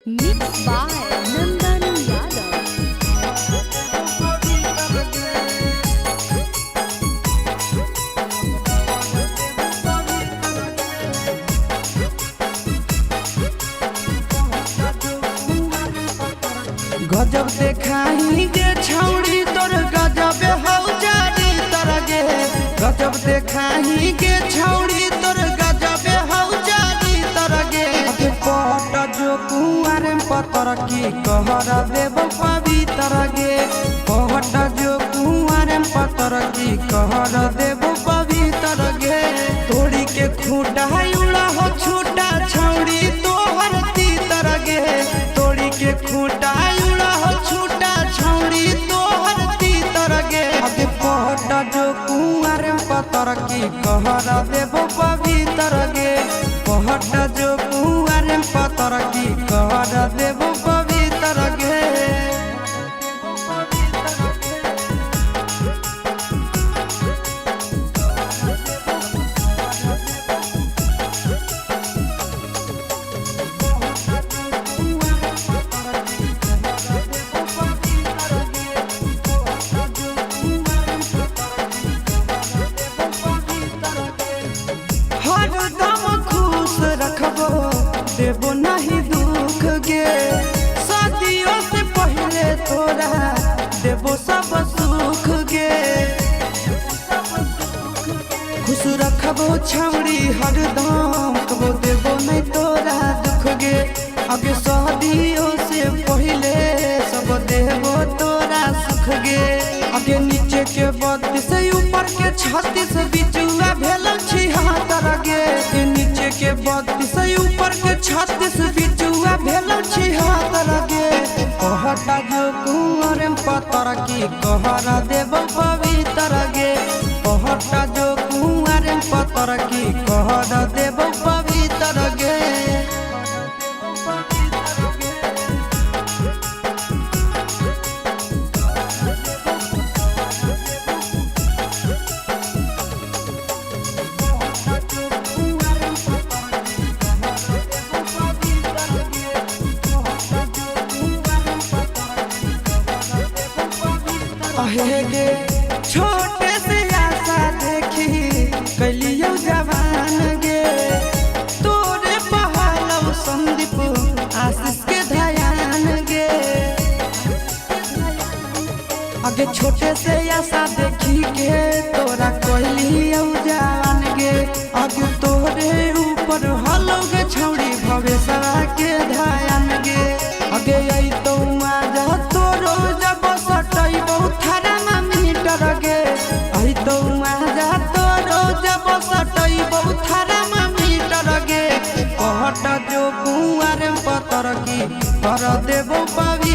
Mixed by Nandan Yadav. गजब देखाई गे छौड़ी तोर गजब हौ जारी तरगे। गजब देखाई गे छौड़ी तोर गजब हौ जारी तरगे। पट जो कुआर पतर की कहर देव पवित्र गे। पट जो कुआर पतर की कहर देव पवित्र गे। तोड़ी के खूटा उड़ा हो छूटा छौड़ी तोहर तीतर गे। तोड़ी के खूटा उड़ा हो छूटा छौड़ी तोहर तीतर गे। अगे पट जो कुआर पतर की कहर देव पवित्र गे। पट जो कुआर पतर की कहर देव पवित्र गे। हरदम खुश रखबो देबो नहीं दुख गे। शादियों से पहले तोरा देबो सब सुख गे। खुश रखबो छौड़ी हरदम कबो देबो नहीं तोरा दुख गे। आगे शादियों से पहले सब देबो तोरा सुख गे। आगे नीचे के 32 ऊपर के 36 बिचुआ भेल छिहत्तर गे। नीचे के 32 ऊपर के 36 बिचुआ भेल छिहत्तर गे। कहटा जो कुंवर पतर की कहर देव पवित्र गे। कहटा जो कुंवर पतर की कहर देव पवित्र गे। गे छोटे से आशा देखी कलियो जवान गे। तोरे पहाड़ो संदीप आशीष के ध्यान गे। आगे छोटे से आशा देखी के तोरा कलियो जवान गे। आगे तोरे ऊपर हलो गे छौड़ी भवेशवा के ध्यान गे। आगे आई तो आजा तोरो जब सटई बहुत थारा मीटर गे। आई तो आजा तोरो जब सटई बहुत थारा मीटर गे। कहट जो कुआर पतर की कर देबो पवित्र।